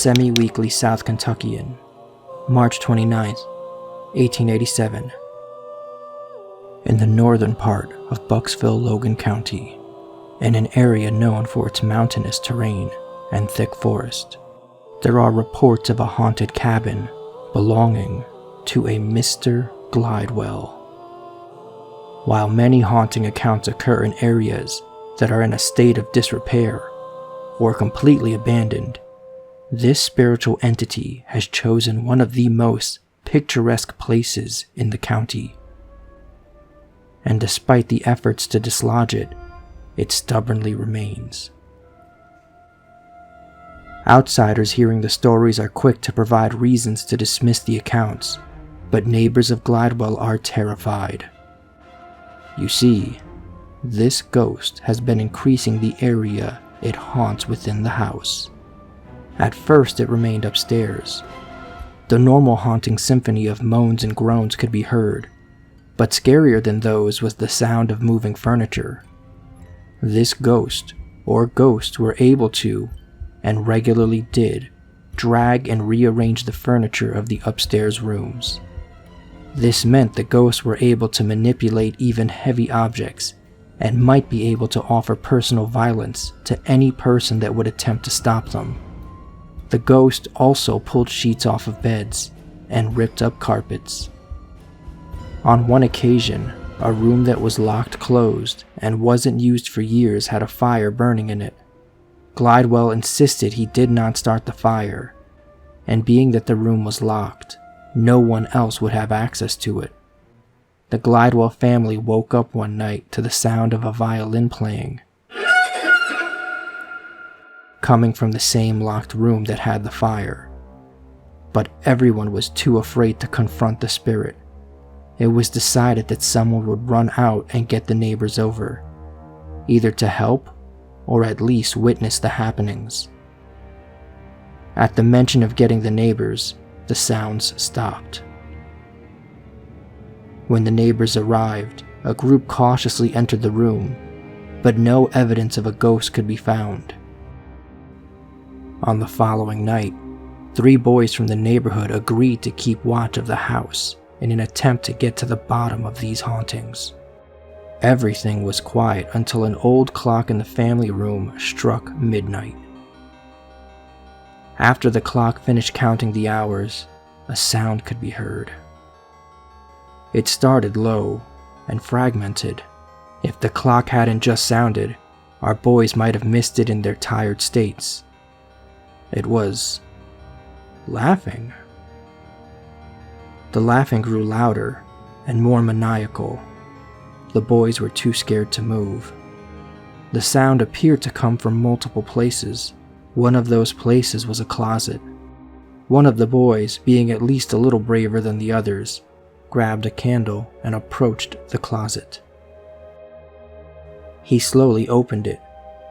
Semi-Weekly South Kentuckian, March 29, 1887. In the northern part of Bucksville-Logan County, in an area known for its mountainous terrain and thick forest, there are reports of a haunted cabin belonging to a Mr. Glidewell. While many haunting accounts occur in areas that are in a state of disrepair or completely abandoned, this spiritual entity has chosen one of the most picturesque places in the county. And despite the efforts to dislodge it, it stubbornly remains. Outsiders hearing the stories are quick to provide reasons to dismiss the accounts, but neighbors of Glidewell are terrified. You see, this ghost has been increasing the area it haunts within the house. At first it remained upstairs. The normal haunting symphony of moans and groans could be heard, but scarier than those was the sound of moving furniture. This ghost, or ghosts, were able to, and regularly did, drag and rearrange the furniture of the upstairs rooms. This meant the ghosts were able to manipulate even heavy objects and might be able to offer personal violence to any person that would attempt to stop them. The ghost also pulled sheets off of beds and ripped up carpets. On one occasion, a room that was locked closed and wasn't used for years had a fire burning in it. Glidewell insisted he did not start the fire, and being that the room was locked, no one else would have access to it. The Glidewell family woke up one night to the sound of a violin playing, coming from the same locked room that had the fire. But everyone was too afraid to confront the spirit. It was decided that someone would run out and get the neighbors over, either to help or at least witness the happenings. At the mention of getting the neighbors, the sounds stopped. When the neighbors arrived, a group cautiously entered the room, but no evidence of a ghost could be found. On the following night, 3 boys from the neighborhood agreed to keep watch of the house in an attempt to get to the bottom of these hauntings. Everything was quiet until an old clock in the family room struck midnight. After the clock finished counting the hours, a sound could be heard. It started low and fragmented. If the clock hadn't just sounded, our boys might have missed it in their tired states. It was laughing. The laughing grew louder and more maniacal. The boys were too scared to move. The sound appeared to come from multiple places. One of those places was a closet. One of the boys, being at least a little braver than the others, grabbed a candle and approached the closet. He slowly opened it,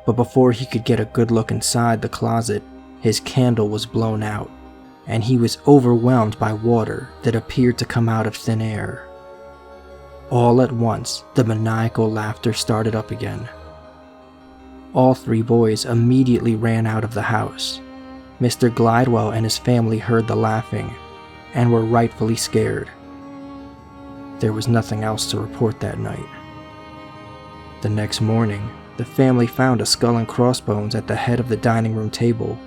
but before he could get a good look inside the closet, his candle was blown out, and he was overwhelmed by water that appeared to come out of thin air. All at once, the maniacal laughter started up again. All 3 boys immediately ran out of the house. Mr. Glidewell and his family heard the laughing and were rightfully scared. There was nothing else to report that night. The next morning, the family found a skull and crossbones at the head of the dining room table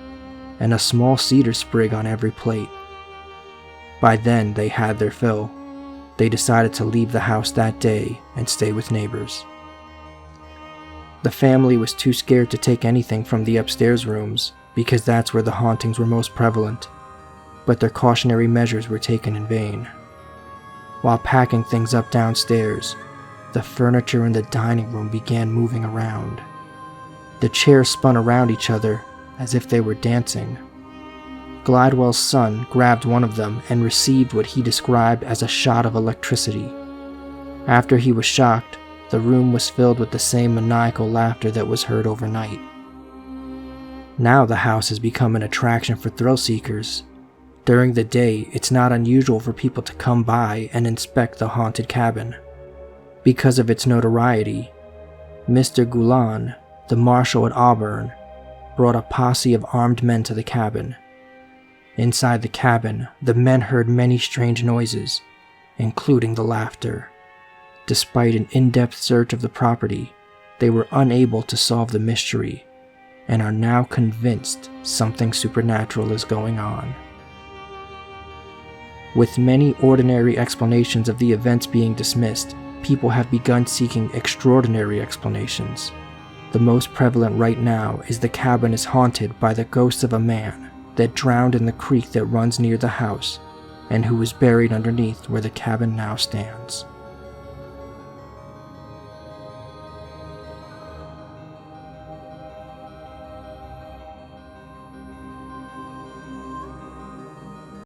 and a small cedar sprig on every plate. By then, they had their fill. They decided to leave the house that day and stay with neighbors. The family was too scared to take anything from the upstairs rooms because that's where the hauntings were most prevalent, but their cautionary measures were taken in vain. While packing things up downstairs, the furniture in the dining room began moving around. The chairs spun around each other as if they were dancing. Glidewell's son grabbed one of them and received what he described as a shot of electricity. After he was shocked, the room was filled with the same maniacal laughter that was heard overnight. Now the house has become an attraction for thrill seekers. During the day, it's not unusual for people to come by and inspect the haunted cabin. Because of its notoriety, Mr. Gulan, the marshal at Auburn, brought a posse of armed men to the cabin. Inside the cabin, the men heard many strange noises, including the laughter. Despite an in-depth search of the property, they were unable to solve the mystery and are now convinced something supernatural is going on. With many ordinary explanations of the events being dismissed, people have begun seeking extraordinary explanations. The most prevalent right now is the cabin is haunted by the ghost of a man that drowned in the creek that runs near the house and who was buried underneath where the cabin now stands.